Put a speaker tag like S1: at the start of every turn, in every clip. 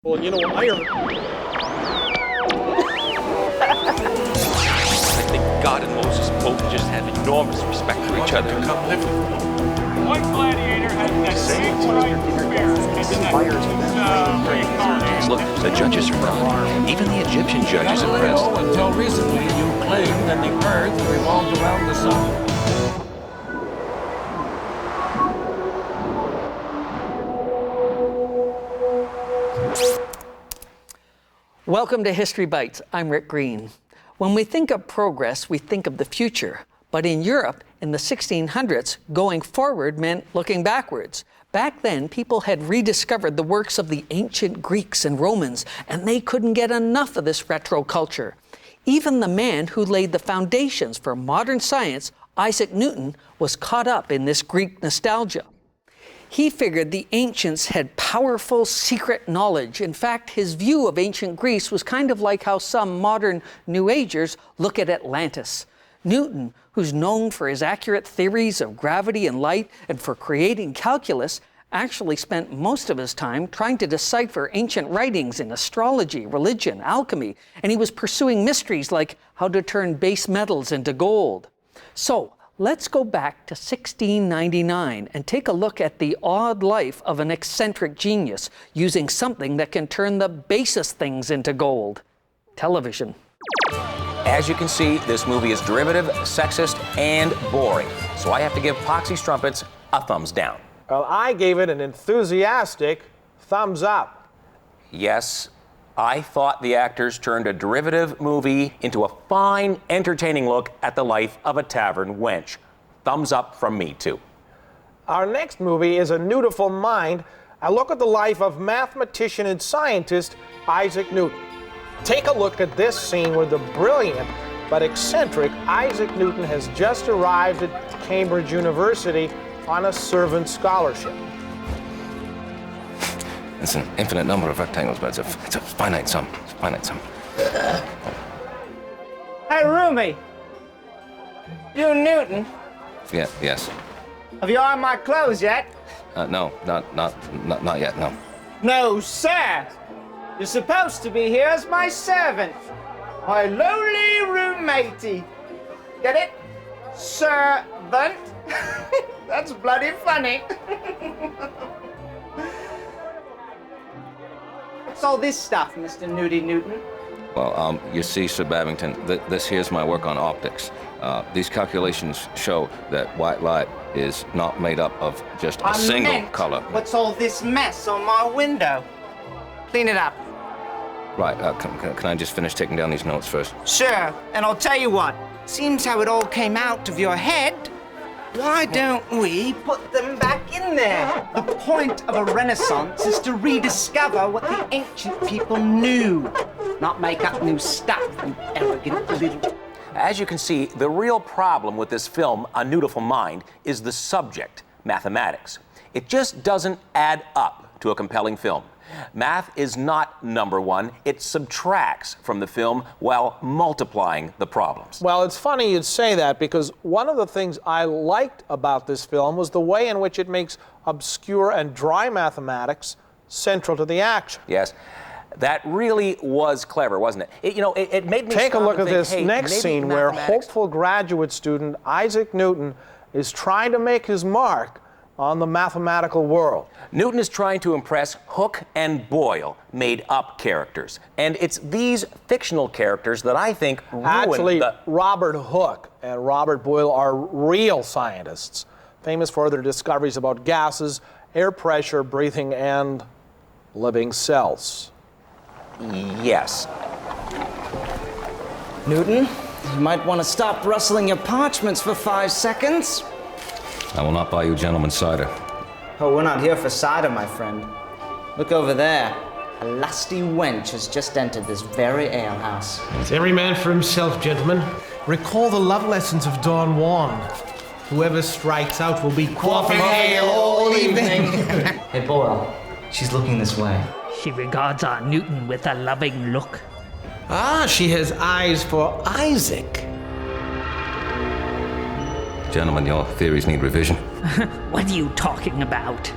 S1: Well, you know,
S2: I think God and Moses both just have enormous respect for each other.
S3: Come live with me.
S4: White Gladiator has that same bright spirit.
S2: Look, the judges are gone. Even the Egyptian judges impressed.
S3: Until recently, you claimed that the Earth revolved around the sun.
S5: Welcome to History Bites. I'm Rick Green. When we think of progress, we think of the future. But in Europe, in the 1600s, going forward meant looking backwards. Back then, people had rediscovered the works of the ancient Greeks and Romans, and they couldn't get enough of this retro culture. Even the man who laid the foundations for modern science, Isaac Newton, was caught up in this Greek nostalgia. He figured the ancients had powerful secret knowledge. In fact, his view of ancient Greece was kind of like how some modern New Agers look at Atlantis. Newton, who's known for his accurate theories of gravity and light and for creating calculus, actually spent most of his time trying to decipher ancient writings in astrology, religion, alchemy, and he was pursuing mysteries like how to turn base metals into gold. So, let's go back to 1699 and take a look at the odd life of an eccentric genius using something that can turn the basest things into gold: television.
S6: As you can see, this movie is derivative, sexist, and boring. So I have to give Poxy Strumpets a thumbs down.
S1: Well, I gave it an enthusiastic thumbs up.
S6: Yes, I thought the actors turned a derivative movie into a fine, entertaining look at the life of a tavern wench. Thumbs up from me, too.
S1: Our next movie is A Newtiful Mind, a look at the life of mathematician and scientist Isaac Newton. Take a look at this scene where the brilliant but eccentric Isaac Newton has just arrived at Cambridge University on a servant scholarship.
S7: It's an infinite number of rectangles, but it's a finite sum. It's a finite sum.
S8: Hey, Rumi. You Newton?
S7: Yeah, yes.
S8: Have you ironed my clothes yet?
S7: No, not yet, no.
S8: No, sir. You're supposed to be here as my servant. My lowly roommatey. Get it? Servant. That's bloody funny. What's all this stuff, Mr. Nudie Newton?
S7: Well, you see, Sir Babington, this here's my work on optics. These calculations show that white light is not made up of just a single color.
S8: What's all this mess on my window? Clean it up.
S7: Right, can I just finish taking down these notes first?
S8: Sure, and I'll tell you what. Seems how it all came out of your head. Why don't we put them back in there? The point of a renaissance is to rediscover what the ancient people knew, not make up new stuff, you arrogant little...
S6: As you can see, the real problem with this film, A Newtiful Mind, is the subject, mathematics. It just doesn't add up to a compelling film. Math is not number one. It subtracts from the film while multiplying the problems.
S1: Well, it's funny you'd say that because one of the things I liked about this film was the way in which it makes obscure and dry mathematics central to the action.
S6: Yes. That really was clever, wasn't it? It made me
S1: take a look at
S6: think,
S1: this next scene where hopeful graduate student Isaac Newton is trying to make his mark on the mathematical world.
S6: Newton is trying to impress Hooke and Boyle, made-up characters. And it's these fictional characters that I think ruin
S1: Robert Hooke and Robert Boyle are real scientists, famous for their discoveries about gases, air pressure, breathing, and living cells.
S6: Yes.
S8: Newton, you might want to stop rustling your parchments for 5 seconds.
S7: I will not buy you gentleman's cider.
S8: Oh, we're not here for cider, my friend. Look over there. A lusty wench has just entered this very alehouse.
S9: It's every man for himself, gentlemen. Recall the love lessons of Don Juan. Whoever strikes out will be quaffing ale all evening.
S8: Hey, Boyle, she's looking this way.
S10: She regards our Newton with a loving look.
S9: Ah, she has eyes for Isaac.
S7: Gentlemen, your theories need revision.
S10: What are you talking about?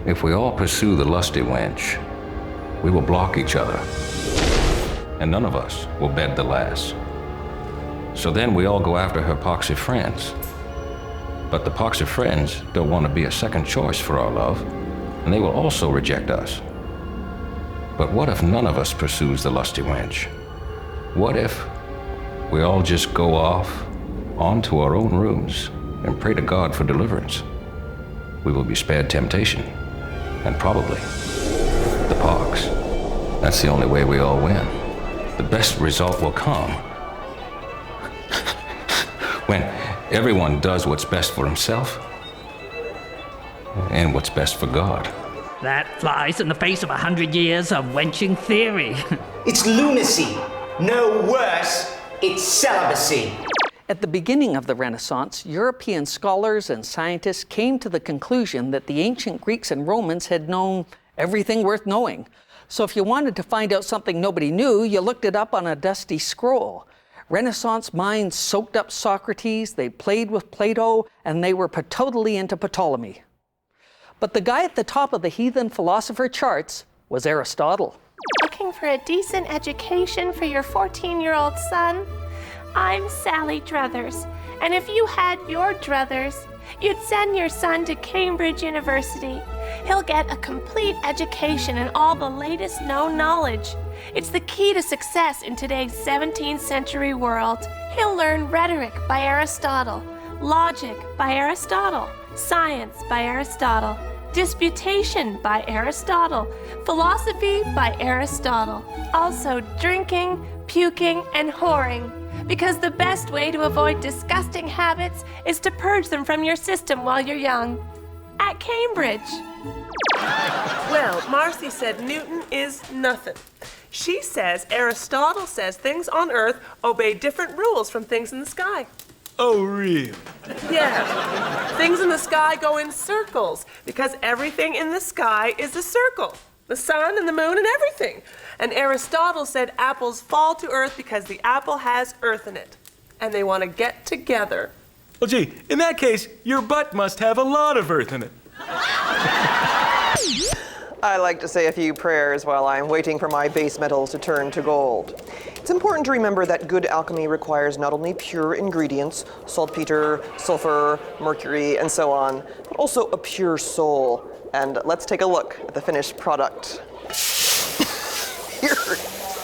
S7: If we all pursue the lusty wench, we will block each other, and none of us will bed the last. So then we all go after her poxy friends. But the poxy friends don't want to be a second choice for our love, and they will also reject us. But what if none of us pursues the lusty wench? What if we all just go off onto our own rooms and pray to God for deliverance? We will be spared temptation, and probably the pox. That's the only way we all win. The best result will come when everyone does what's best for himself and what's best for God.
S10: That flies in the face of 100 years of wenching theory.
S8: It's lunacy. No worse, it's celibacy.
S5: At the beginning of the Renaissance, European scholars and scientists came to the conclusion that the ancient Greeks and Romans had known everything worth knowing. So if you wanted to find out something nobody knew, you looked it up on a dusty scroll. Renaissance minds soaked up Socrates, they played with Plato, and they were totally into Ptolemy. But the guy at the top of the heathen philosopher charts was Aristotle.
S11: Looking for a decent education for your 14-year-old son? I'm Sally Druthers, and if you had your druthers, you'd send your son to Cambridge University. He'll get a complete education in all the latest known knowledge. It's the key to success in today's 17th century world. He'll learn rhetoric by Aristotle, logic by Aristotle, science by Aristotle, disputation by Aristotle, philosophy by Aristotle. Also drinking, puking, and whoring. Because the best way to avoid disgusting habits is to purge them from your system while you're young. At Cambridge.
S12: Well, Marcy said Newton is nothing. She says Aristotle says things on Earth obey different rules from things in the sky.
S13: Oh, real?
S12: Yeah. Things in the sky go in circles because everything in the sky is a circle. The sun and the moon and everything. And Aristotle said apples fall to earth because the apple has earth in it. And they want to get together.
S13: Well, gee, in that case, your butt must have a lot of earth in it.
S14: I like to say a few prayers while I'm waiting for my base metals to turn to gold. It's important to remember that good alchemy requires not only pure ingredients, saltpeter, sulfur, mercury, and so on, but also a pure soul. And let's take a look at the finished product. Here,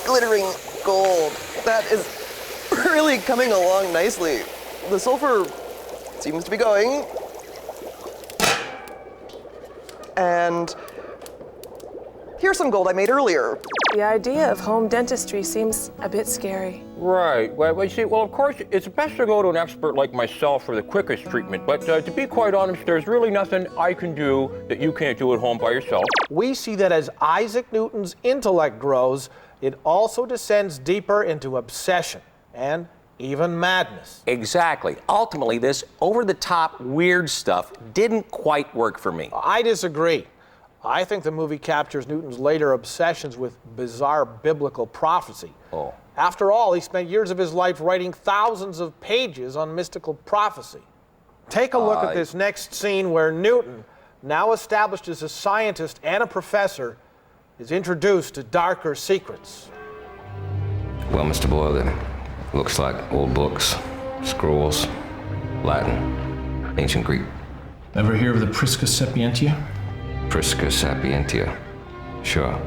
S14: glittering gold. That is really coming along nicely. The sulfur seems to be going. And here's some gold I made earlier.
S12: The idea of home dentistry seems a bit scary.
S2: Right. Well, you see, of course, it's best to go to an expert like myself for the quickest treatment. But to be quite honest, there's really nothing I can do that you can't do at home by yourself.
S1: We see that as Isaac Newton's intellect grows, it also descends deeper into obsession and even madness.
S6: Exactly. Ultimately, this over-the-top weird stuff didn't quite work for me.
S1: I disagree. I think the movie captures Newton's later obsessions with bizarre biblical prophecy.
S6: Oh.
S1: After all, he spent years of his life writing thousands of pages on mystical prophecy. Take a look at this next scene where Newton, now established as a scientist and a professor, is introduced to darker secrets.
S7: Well, Mr. Boyle, it looks like old books, scrolls, Latin, ancient Greek.
S9: Ever hear of the Prisca Sapientia?
S7: Prisca Sapientia. Sure.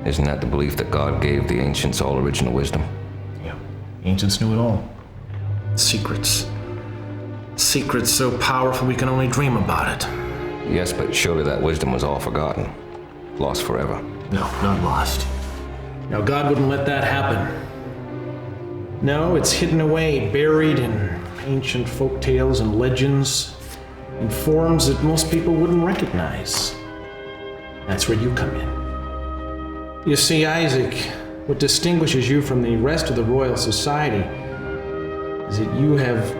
S7: Isn't that the belief that God gave the ancients all original wisdom?
S9: Yeah. Ancients knew it all. Secrets. Secrets so powerful we can only dream about it.
S7: Yes, but surely that wisdom was all forgotten. Lost forever.
S9: No, not lost. Now, God wouldn't let that happen. No, it's hidden away, buried in ancient folk tales and legends, in forms that most people wouldn't recognize. That's where you come in. You see, Isaac, what distinguishes you from the rest of the Royal Society is that you have,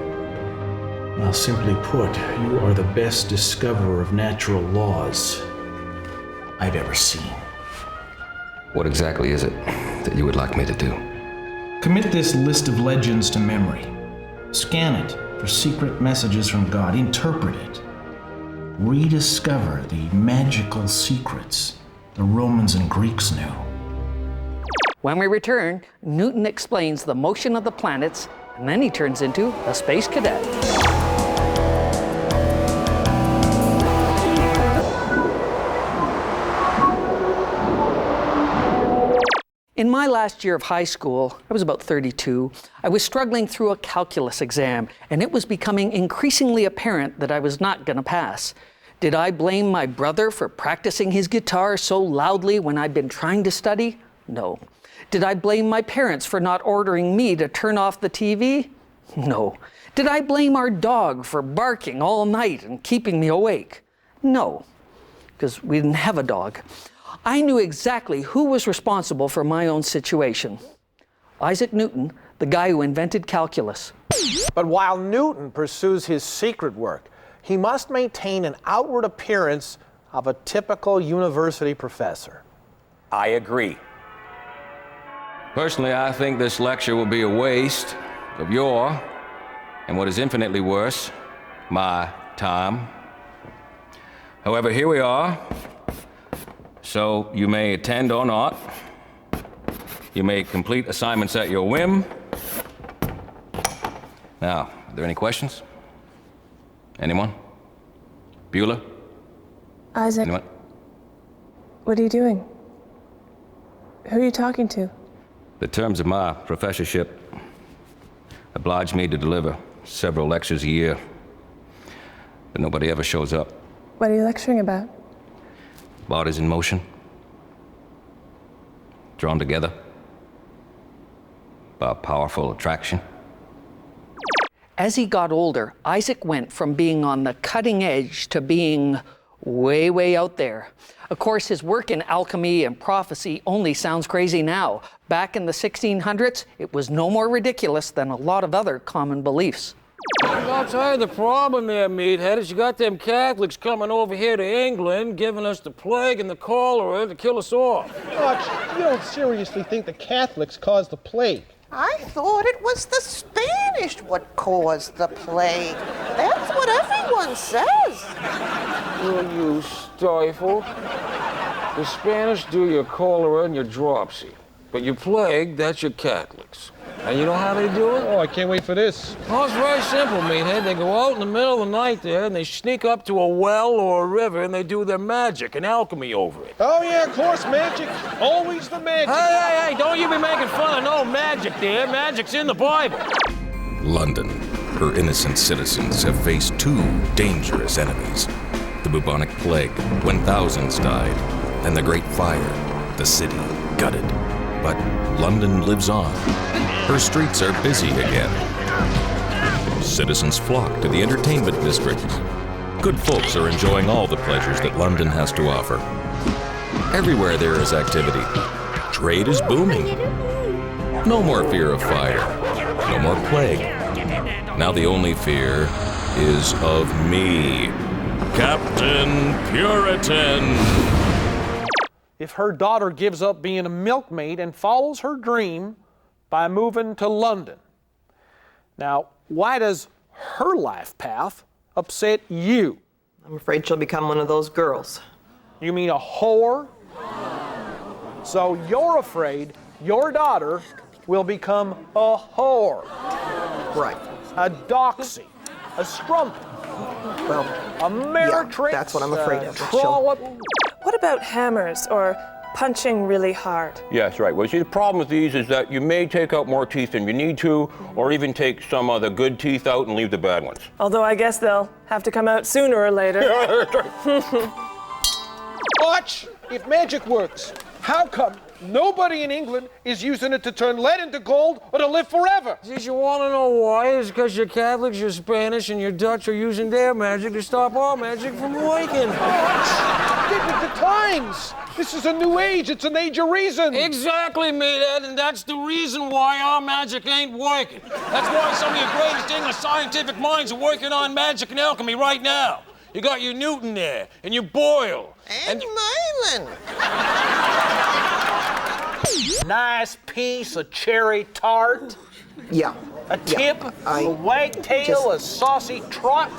S9: well, simply put, you are the best discoverer of natural laws I've ever seen.
S7: What exactly is it that you would like me to do?
S9: Commit this list of legends to memory. Scan it for secret messages from God. Interpret it. Rediscover the magical secrets the Romans and Greeks knew.
S5: When we return, Newton explains the motion of the planets, and then he turns into a space cadet. In my last year of high school, I was about 32, I was struggling through a calculus exam, and it was becoming increasingly apparent that I was not going to pass. Did I blame my brother for practicing his guitar so loudly when I'd been trying to study? No. Did I blame my parents for not ordering me to turn off the TV? No. Did I blame our dog for barking all night and keeping me awake? No, because we didn't have a dog. I knew exactly who was responsible for my own situation. Isaac Newton, the guy who invented calculus.
S1: But while Newton pursues his secret work, he must maintain an outward appearance of a typical university professor.
S6: I agree.
S7: Personally, I think this lecture will be a waste of your, and what is infinitely worse, my time. However, here we are. So you may attend or not. You may complete assignments at your whim. Now, are there any questions? Anyone? Beulah?
S15: Isaac.
S7: Anyone?
S15: What are you doing? Who are you talking to?
S7: The terms of my professorship oblige me to deliver several lectures a year, but nobody ever shows up.
S15: What are you lecturing about?
S7: Bodies in motion, drawn together by powerful attraction.
S5: As he got older, Isaac went from being on the cutting edge to being way, way out there. Of course, his work in alchemy and prophecy only sounds crazy now. Back in the 1600s, it was no more ridiculous than a lot of other common beliefs.
S13: I'll tell you the problem there, meathead, is you got them Catholics coming over here to England, giving us the plague and the cholera to kill us all.
S1: Hutch, you don't seriously think the Catholics caused the plague?
S16: I thought it was the Spanish what caused the plague. That's what everyone says.
S13: Will you stifle? The Spanish do your cholera and your dropsy, but your plague, that's your Catholics. And you know how they do it?
S1: Oh, I can't wait for this.
S13: Oh, it's very simple, meathead. They go out in the middle of the night there, and they sneak up to a well or a river, and they do their magic and alchemy over it.
S1: Oh, yeah, of course, magic. Always the magic.
S13: Hey, don't you be making fun of no magic there. Magic's in the Bible.
S7: London, her innocent citizens have faced two dangerous enemies. The bubonic plague, when thousands died, and the Great Fire, the city gutted. But London lives on. Her streets are busy again. Citizens flock to the entertainment districts. Good folks are enjoying all the pleasures that London has to offer. Everywhere there is activity. Trade is booming. No more fear of fire. No more plague. Now the only fear is of me, Captain Puritan.
S1: If her daughter gives up being a milkmaid and follows her dream by moving to London. Now, why does her life path upset you?
S14: I'm afraid she'll become one of those girls.
S1: You mean a whore? So you're afraid your daughter will become a whore.
S14: Right.
S1: A doxy. A strumpet.
S14: Well,
S1: a meretrix.
S14: Yeah, that's what I'm afraid of.
S1: Trollop.
S15: What about hammers or punching really hard?
S2: Yes, right. Well, see, the problem with these is that you may take out more teeth than you need to, or even take some of the good teeth out and leave the bad ones.
S15: Although I guess they'll have to come out sooner or later.
S1: Watch, if magic works, how come nobody in England is using it to turn lead into gold or to live forever?
S13: Did you want to know why? It's because your Catholics, your Spanish, and your Dutch are using their magic to stop our magic from working.
S1: Get with the times. This is a new age. It's an age of reason.
S13: Exactly, meathead, and that's the reason why our magic ain't working. That's why some of your greatest English scientific minds are working on magic and alchemy right now. You got your Newton there, and your Boyle.
S16: And Merlin.
S1: Nice piece of cherry tart.
S14: Yeah,
S1: A tip, a wagtail, a saucy trot.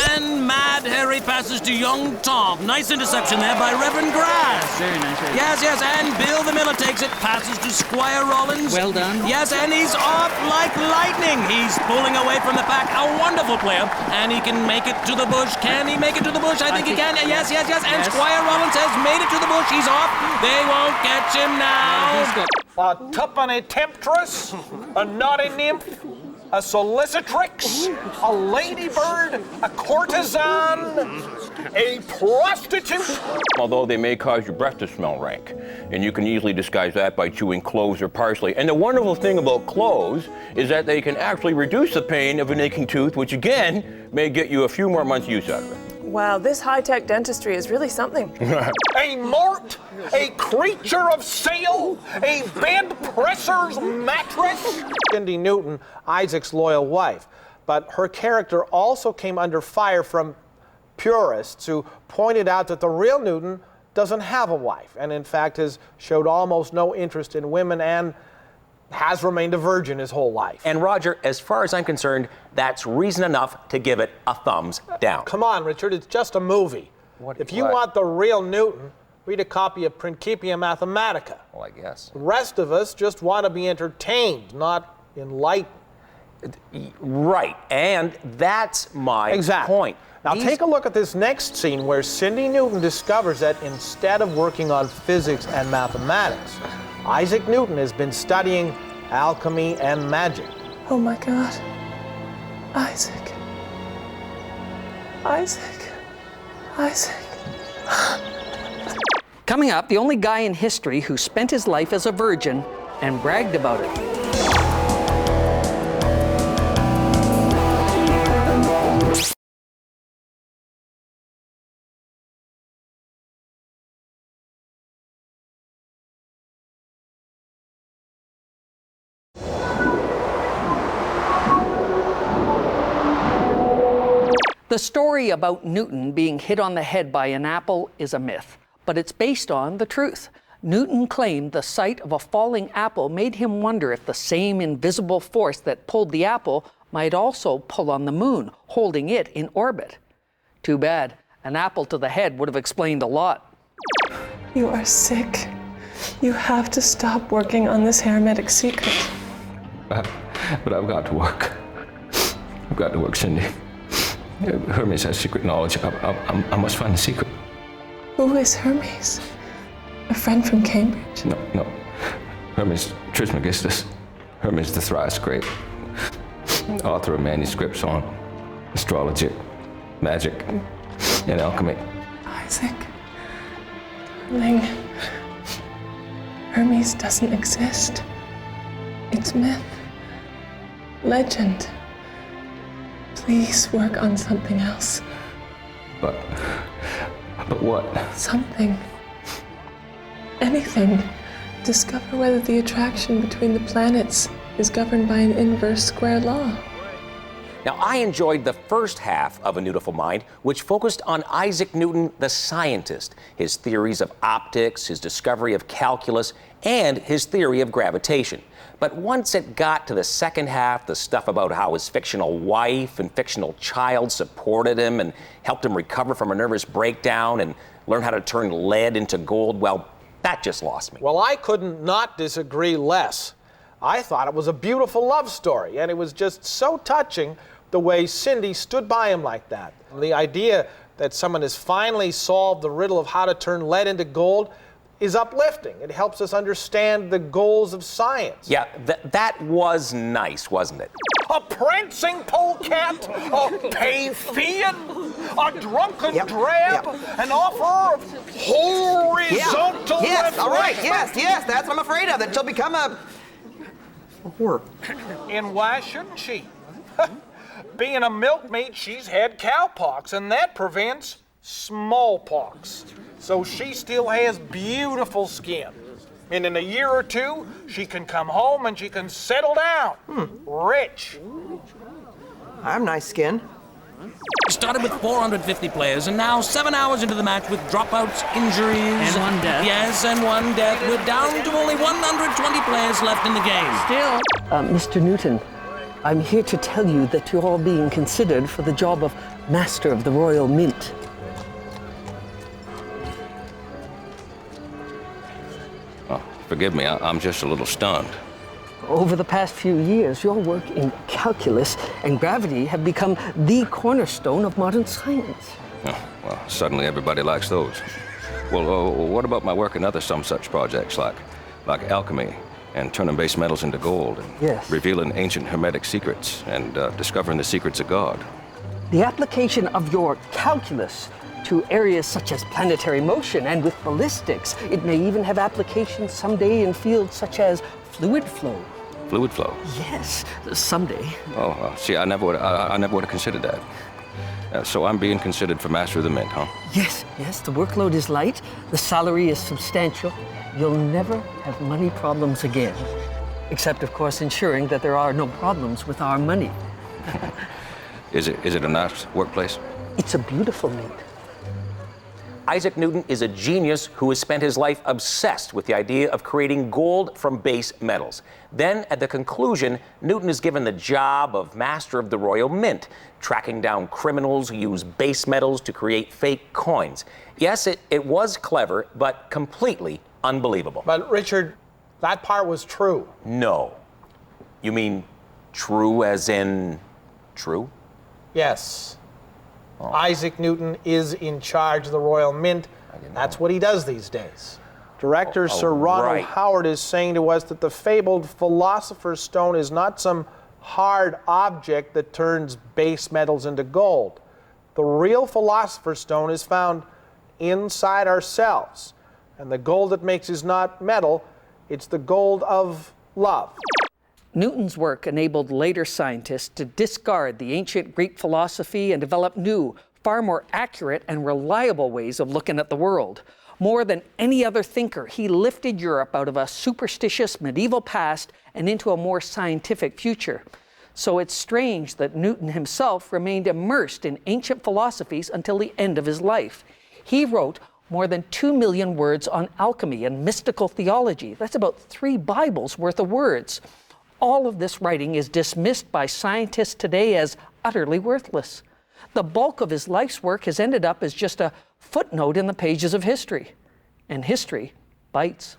S13: And Mad Harry passes to young Tom. Nice interception there by Reverend Grass.
S10: Very nice.
S13: Yes, and Bill the Miller takes it, passes to Squire Rollins.
S10: Well done.
S13: Yes, and he's off like lightning. He's pulling away from the pack. A wonderful player. And he can make it to the bush. Can he make it to the bush? I think he can. Yes. And Squire Rollins has made it to the bush. He's off. They won't catch him now.
S1: A tuppenny temptress, a naughty nymph, a solicitrix, a ladybird, a courtesan, a prostitute.
S2: Although they may cause your breath to smell rank, and you can easily disguise that by chewing cloves or parsley. And the wonderful thing about cloves is that they can actually reduce the pain of an aching tooth, which again may get you a few more months' use out of it.
S12: Wow, this high-tech dentistry is really something.
S1: A mort, a creature of sail, a bed presser's mattress. Cindy Newton, Isaac's loyal wife, but her character also came under fire from purists who pointed out that the real Newton doesn't have a wife, and in fact has showed almost no interest in women and has remained a virgin his whole life.
S6: And Roger, as far as I'm concerned, that's reason enough to give it a thumbs down.
S1: Come on, Richard, it's just a movie. If you want the real Newton, read a copy of Principia Mathematica.
S6: Well, I guess.
S1: The rest of us just want to be entertained, not enlightened.
S6: Right, and that's my point.
S1: Now take a look at this next scene where Cindy Newton discovers that instead of working on physics and mathematics, Isaac Newton has been studying alchemy and magic.
S15: Oh my God. Isaac. Isaac. Isaac.
S5: Coming up, the only guy in history who spent his life as a virgin and bragged about it. The story about Newton being hit on the head by an apple is a myth, but it's based on the truth. Newton claimed the sight of a falling apple made him wonder if the same invisible force that pulled the apple might also pull on the moon, holding it in orbit. Too bad. An apple to the head would have explained a lot.
S15: You are sick. You have to stop working on this hermetic secret.
S7: But I've got to work. I've got to work, Cindy. Hermes has secret knowledge. I must find the secret.
S15: Who is Hermes? A friend from Cambridge?
S7: No. Hermes Trismegistus. Hermes the thrice great. Author of manuscripts on astrology, magic, and alchemy.
S15: Isaac, darling, Hermes doesn't exist. It's myth, legend. Please work on something else.
S7: But what?
S15: Something. Anything. Discover whether the attraction between the planets is governed by an inverse square law.
S6: Now, I enjoyed the first half of A Newtiful Mind, which focused on Isaac Newton, the scientist, his theories of optics, his discovery of calculus, and his theory of gravitation. But once it got to the second half, the stuff about how his fictional wife and fictional child supported him and helped him recover from a nervous breakdown and learn how to turn lead into gold, well, that just lost me.
S1: Well, I couldn't not disagree less. I thought it was a beautiful love story, and it was just so touching the way Cindy stood by him like that. The idea that someone has finally solved the riddle of how to turn lead into gold is uplifting. It helps us understand the goals of science.
S6: Yeah, that was nice, wasn't it?
S1: A prancing polecat, a Paphian, a drunken drab, an offer of horizontal
S14: Yes, all right,
S1: refreshment.
S14: yes, that's what I'm afraid of, that she'll become a whore.
S1: And why shouldn't she? Being a milkmaid, she's had cowpox, and that prevents smallpox. So she still has beautiful skin. And in a year or two, she can come home and she can settle down. Rich.
S14: I have nice skin.
S13: Started with 450 players, and now 7 hours into the match with dropouts, injuries.
S10: And one death.
S13: Yes, and one death. We're down to only 120 players left in the game.
S5: Still, Mr. Newton, I'm here to tell you that you're all being considered for the job of Master of the Royal Mint.
S7: Oh, forgive me, I'm just a little stunned.
S5: Over the past few years, your work in calculus and gravity have become the cornerstone of modern science.
S7: Oh, well, suddenly everybody likes those. Well, what about my work in other some such projects like alchemy and turning base metals into gold and
S5: yes.
S7: revealing ancient hermetic secrets and discovering the secrets of God?
S5: The application of your calculus to areas such as planetary motion and with ballistics. It may even have applications someday in fields such as fluid flow.
S7: Fluid flow?
S5: Yes, someday.
S7: Oh, see, I never would have considered that. So I'm being considered for Master of the Mint, huh?
S5: Yes, the workload is light, the salary is substantial. You'll never have money problems again. Except, of course, ensuring that there are no problems with our money.
S7: Is it a nice workplace?
S5: It's a beautiful mint.
S6: Isaac Newton is a genius who has spent his life obsessed with the idea of creating gold from base metals. Then, at the conclusion, Newton is given the job of Master of the Royal Mint, tracking down criminals who use base metals to create fake coins. Yes, it was clever, but completely unbelievable.
S1: But Richard, that part was true.
S6: No. You mean true as in true?
S1: Yes. Oh. Isaac Newton is in charge of the Royal Mint. That's what he does these days. Director Sir Ronald Howard is saying to us that the fabled Philosopher's Stone is not some hard object that turns base metals into gold. The real Philosopher's Stone is found inside ourselves. And the gold it makes is not metal, it's the gold of love.
S5: Newton's work enabled later scientists to discard the ancient Greek philosophy and develop new, far more accurate and reliable ways of looking at the world. More than any other thinker, he lifted Europe out of a superstitious medieval past and into a more scientific future. So it's strange that Newton himself remained immersed in ancient philosophies until the end of his life. He wrote more than 2 million words on alchemy and mystical theology. That's about 3 Bibles worth of words. All of this writing is dismissed by scientists today as utterly worthless. The bulk of his life's work has ended up as just a footnote in the pages of history. And history bites.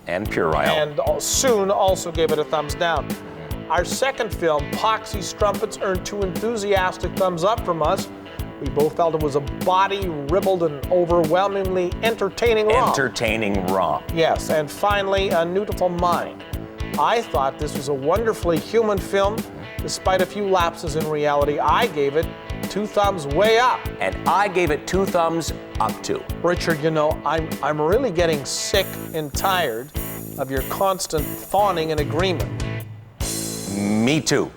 S6: And puerile.
S1: And soon also gave it a thumbs down. Our second film, Poxy Strumpets, earned 2 enthusiastic thumbs up from us. We both felt it was a body-ribbled and overwhelmingly entertaining romp.
S6: Entertaining romp.
S1: Yes, and finally, A Newtiful Mind. I thought this was a wonderfully human film. Despite a few lapses in reality, I gave it 2 thumbs way up.
S6: And I gave it 2 thumbs up too.
S1: Richard, you know, I'm really getting sick and tired of your constant fawning and agreement.
S6: Me too.